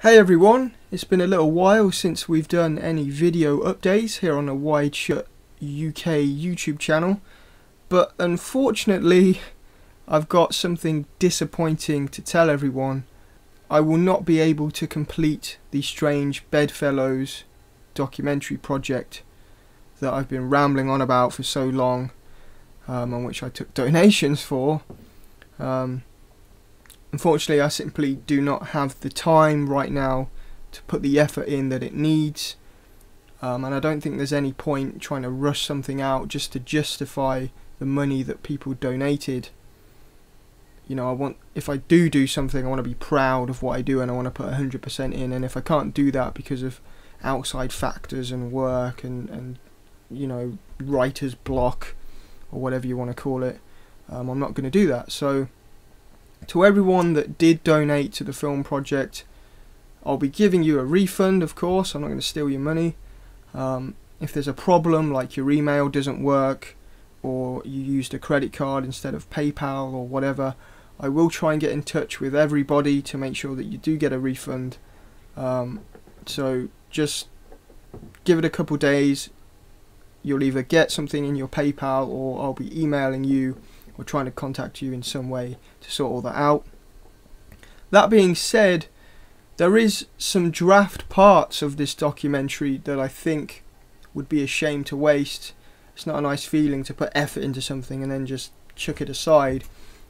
Hey everyone, it's been a little while since we've done any video updates here on the Wide Shut UK YouTube channel, but unfortunately I've got something disappointing to tell everyone. I will not be able to complete the strange Bedfellows documentary project that I've been rambling on about for so long, on which I took donations for. Unfortunately, I simply do not have the time right now to put the effort in that it needs, and I don't think there's any point trying to rush something out just to justify the money that people donated. You know, if I do something, I want to be proud of what I do and I want to put 100% in, and if I can't do that because of outside factors and work and you know, writer's block or whatever you want to call it, I'm not going to do that. So to everyone that did donate to the film project, I'll be giving you a refund, of course. I'm not going to steal your money. If there's a problem, like your email doesn't work or you used a credit card instead of PayPal or whatever, I will try and get in touch with everybody to make sure that you do get a refund. So just give it a couple days. You'll either get something in your PayPal or I'll be emailing you or trying to contact you in some way to sort all that out. That being said, there is some draft parts of this documentary that I think would be a shame to waste. It's not a nice feeling to put effort into something and then just chuck it aside.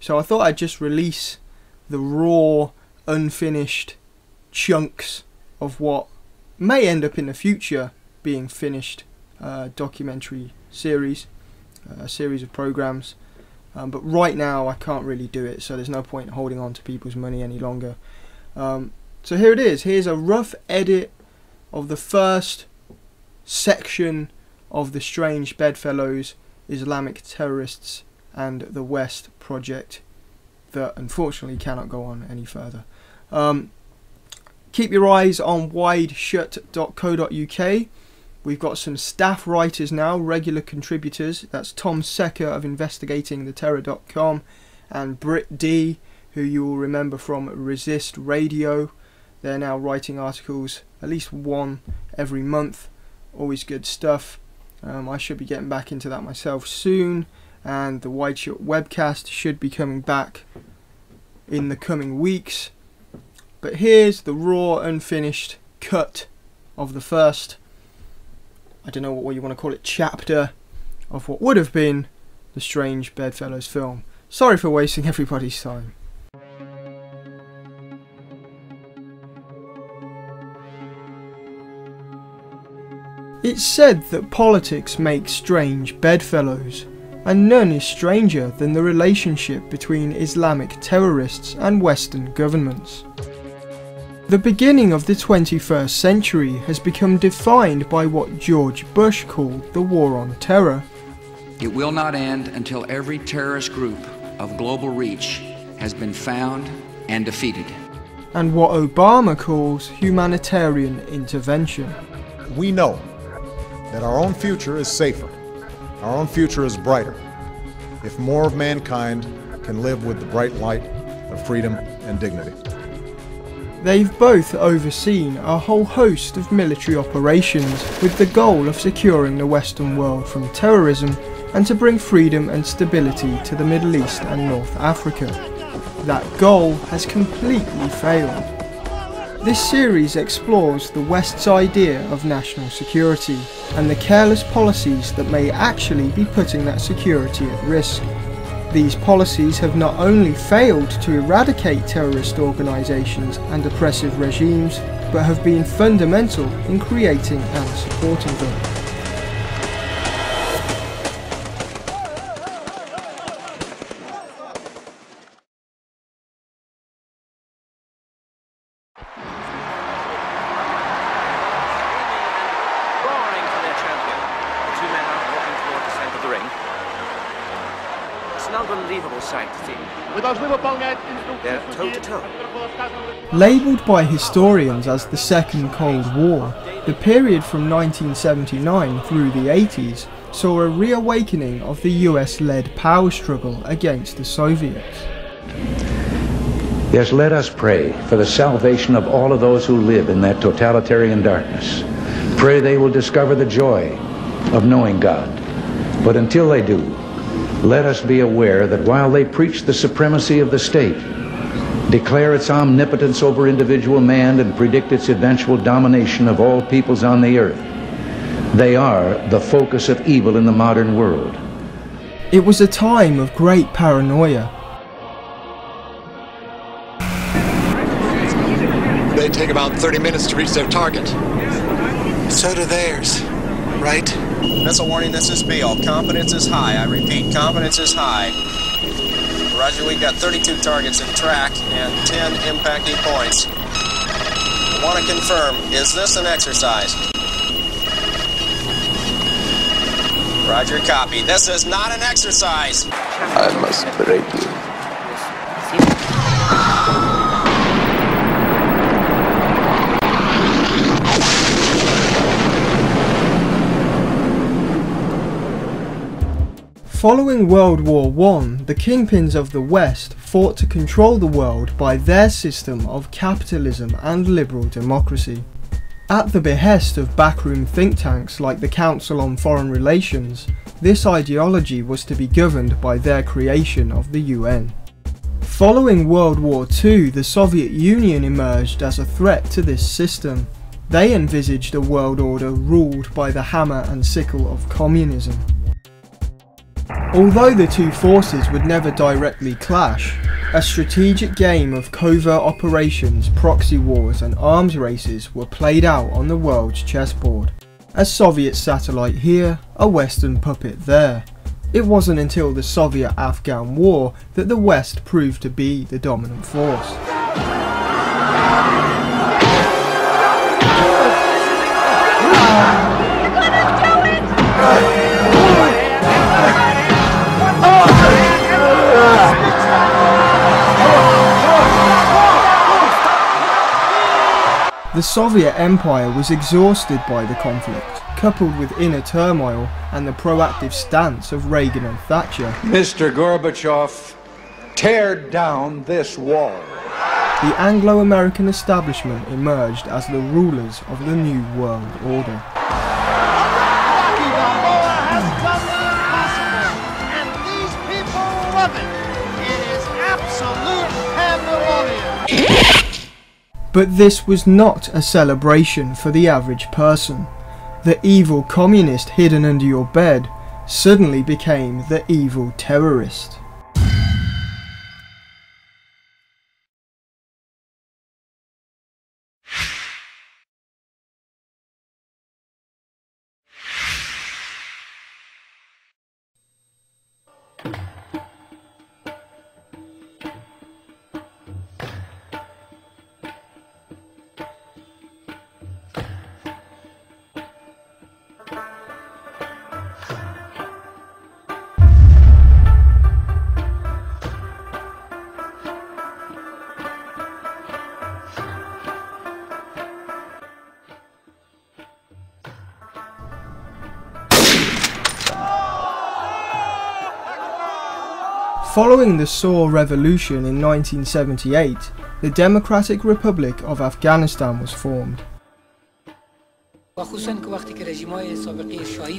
So I thought I'd just release the raw, unfinished chunks of what may end up in the future being finished documentary series, a series of programs. But right now I can't really do it, so there's no point holding on to people's money any longer. So here it is. Here's a rough edit of the first section of the strange Bedfellows, Islamic terrorists and the West project that unfortunately cannot go on any further. Keep your eyes on wideshut.co.uk. We've got some staff writers now, regular contributors. That's Tom Secker of investigatingtheterror.com and Britt D, who you will remember from Resist Radio. They're now writing articles, at least one every month. Always good stuff. I should be getting back into that myself soon, and the Wide Shut webcast should be coming back in the coming weeks. But here's the raw, unfinished cut of the first, I don't know what you want to call it, chapter of what would have been the strange Bedfellows film. Sorry for wasting everybody's time. It's said that politics makes strange bedfellows, and none is stranger than the relationship between Islamic terrorists and Western governments. The beginning of the 21st century has become defined by what George Bush called the War on Terror. It will not end until every terrorist group of global reach has been found and defeated. And what Obama calls humanitarian intervention. We know that our own future is safer, our own future is brighter, if more of mankind can live with the bright light of freedom and dignity. They've both overseen a whole host of military operations with the goal of securing the Western world from terrorism and to bring freedom and stability to the Middle East and North Africa. That goal has completely failed. This series explores the West's idea of national security and the careless policies that may actually be putting that security at risk. These policies have not only failed to eradicate terrorist organisations and oppressive regimes, but have been fundamental in creating and supporting them. Unbelievable sight to see. They're toe-to-toe. Labelled by historians as the Second Cold War, the period from 1979 through the 80s saw a reawakening of the US-led power struggle against the Soviets. Yes, let us pray for the salvation of all of those who live in that totalitarian darkness. Pray they will discover the joy of knowing God. But until they do, let us be aware that while they preach the supremacy of the state, declare its omnipotence over individual man, and predict its eventual domination of all peoples on the earth, they are the focus of evil in the modern world. It was a time of great paranoia. They take about 30 minutes to reach their target. So do theirs, right? Missile warning, this is Beale. Confidence is high. I repeat, confidence is high. Roger, we've got 32 targets in track and 10 impacting points. I want to confirm, is this an exercise? Roger, copy. This is not an exercise. I must break you. Following World War I, the kingpins of the West fought to control the world by their system of capitalism and liberal democracy. At the behest of backroom think tanks like the Council on Foreign Relations, this ideology was to be governed by their creation of the UN. Following World War II, the Soviet Union emerged as a threat to this system. They envisaged a world order ruled by the hammer and sickle of communism. Although the two forces would never directly clash, a strategic game of covert operations, proxy wars and arms races were played out on the world's chessboard. A Soviet satellite here, a Western puppet there. It wasn't until the Soviet-Afghan War that the West proved to be the dominant force. The Soviet Empire was exhausted by the conflict, coupled with inner turmoil and the proactive stance of Reagan and Thatcher. Mr. Gorbachev, tear down this wall. The Anglo-American establishment emerged as the rulers of the New World Order. And these people love it. It is absolute pandemonium. But this was not a celebration for the average person. The evil communist hidden under your bed suddenly became the evil terrorist. Following the Saur Revolution in 1978, the Democratic Republic of Afghanistan was formed.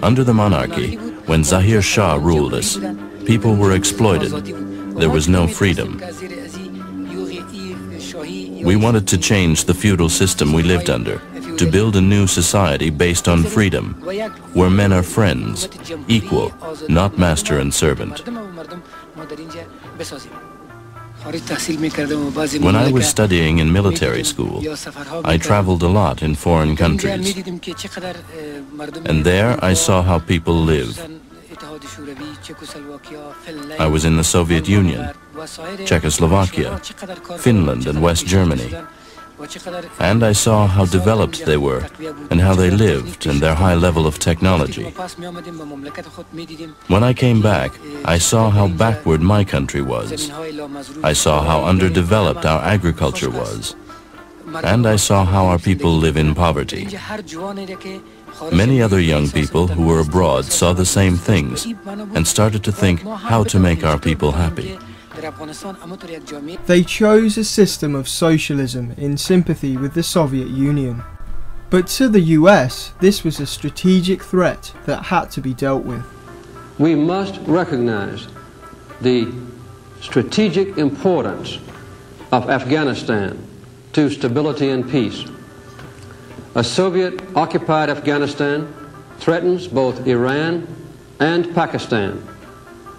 Under the monarchy, when Zahir Shah ruled us, people were exploited. There was no freedom. We wanted to change the feudal system we lived under, to build a new society based on freedom, where men are friends, equal, not master and servant. When I was studying in military school, I traveled a lot in foreign countries, and there I saw how people live. I was in the Soviet Union, Czechoslovakia, Finland and West Germany, and I saw how developed they were and how they lived and their high level of technology. When I came back, I saw how backward my country was. I saw how underdeveloped our agriculture was. And I saw how our people live in poverty. Many other young people who were abroad saw the same things and started to think how to make our people happy. They chose a system of socialism in sympathy with the Soviet Union. But to the US, this was a strategic threat that had to be dealt with. We must recognize the strategic importance of Afghanistan to stability and peace. A Soviet-occupied Afghanistan threatens both Iran and Pakistan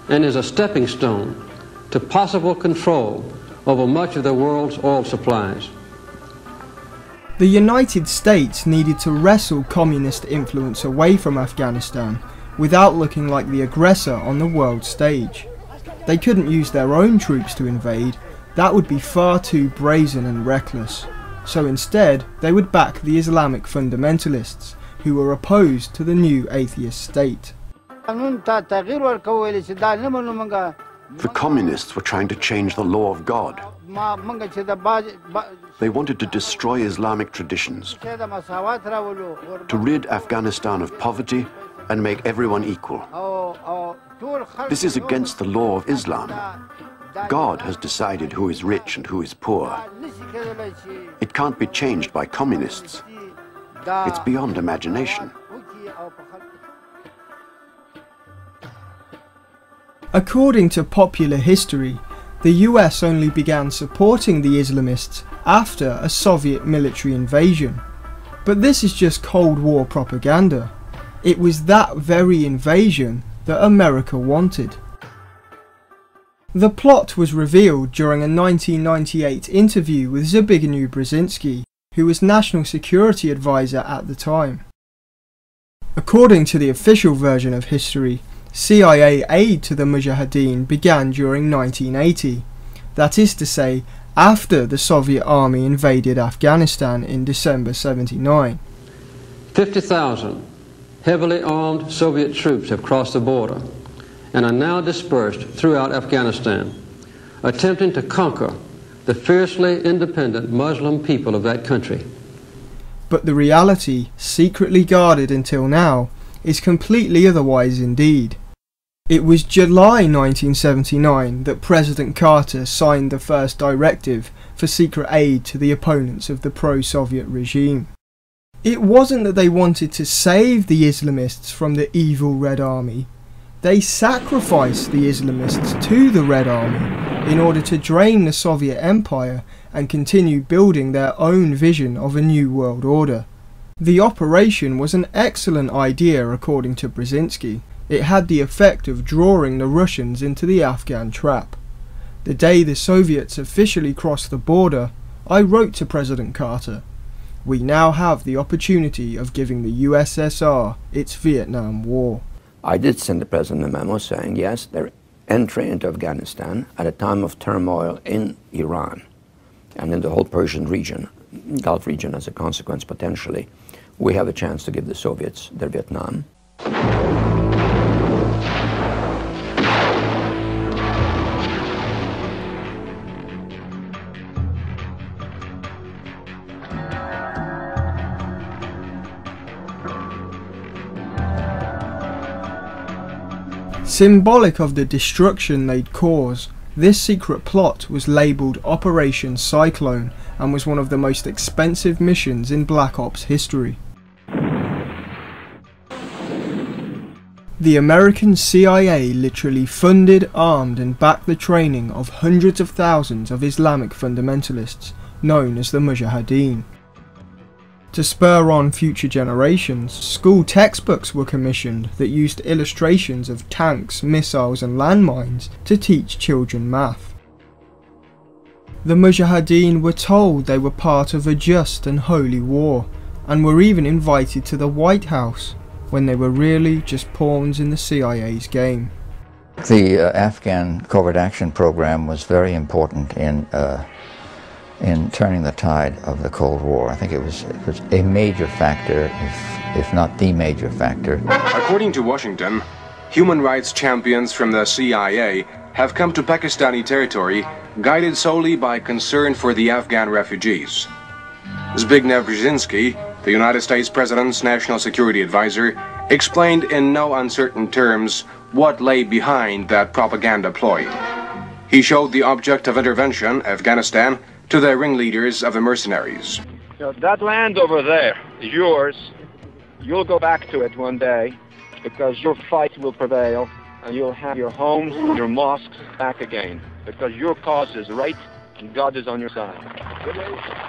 and is a stepping stone to possible control over much of the world's oil supplies. The United States needed to wrestle communist influence away from Afghanistan without looking like the aggressor on the world stage. They couldn't use their own troops to invade, that would be far too brazen and reckless. So instead, they would back the Islamic fundamentalists, who were opposed to the new atheist state. The communists were trying to change the law of God. They wanted to destroy Islamic traditions, to rid Afghanistan of poverty and make everyone equal. This is against the law of Islam. God has decided who is rich and who is poor. It can't be changed by communists. It's beyond imagination. According to popular history, the US only began supporting the Islamists after a Soviet military invasion. But this is just Cold War propaganda. It was that very invasion that America wanted. The plot was revealed during a 1998 interview with Zbigniew Brzezinski, who was National Security Advisor at the time. According to the official version of history, CIA aid to the Mujahideen began during 1980, that is to say, after the Soviet army invaded Afghanistan in December '79. 50,000 heavily armed Soviet troops have crossed the border and are now dispersed throughout Afghanistan, attempting to conquer the fiercely independent Muslim people of that country. But the reality, secretly guarded until now, is completely otherwise indeed. It was July 1979 that President Carter signed the first directive for secret aid to the opponents of the pro-Soviet regime. It wasn't that they wanted to save the Islamists from the evil Red Army. They sacrificed the Islamists to the Red Army in order to drain the Soviet Empire and continue building their own vision of a new world order. The operation was an excellent idea according to Brzezinski. It had the effect of drawing the Russians into the Afghan trap. The day the Soviets officially crossed the border, I wrote to President Carter, "We now have the opportunity of giving the USSR its Vietnam War." I did send the President a memo saying, yes, their entry into Afghanistan at a time of turmoil in Iran and in the whole Persian region, Gulf region as a consequence potentially, we have a chance to give the Soviets their Vietnam. Symbolic of the destruction they'd cause, this secret plot was labelled Operation Cyclone and was one of the most expensive missions in Black Ops history. The American CIA literally funded, armed and backed the training of hundreds of thousands of Islamic fundamentalists, known as the Mujahideen. To spur on future generations, school textbooks were commissioned that used illustrations of tanks, missiles and landmines to teach children math. The Mujahideen were told they were part of a just and holy war, and were even invited to the White House, when they were really just pawns in the CIA's game. The Afghan Covert Action Program was very important in turning the tide of the Cold War. I think it was a major factor, if not the major factor. According to Washington, human rights champions from the CIA have come to Pakistani territory guided solely by concern for the Afghan refugees. Zbigniew Brzezinski, the United States President's National Security Advisor, explained in no uncertain terms what lay behind that propaganda ploy. He showed the object of intervention, Afghanistan, to the ringleaders of the mercenaries. That land over there is yours. You'll go back to it one day because your fight will prevail and you'll have your homes, your mosques back again because your cause is right and God is on your side.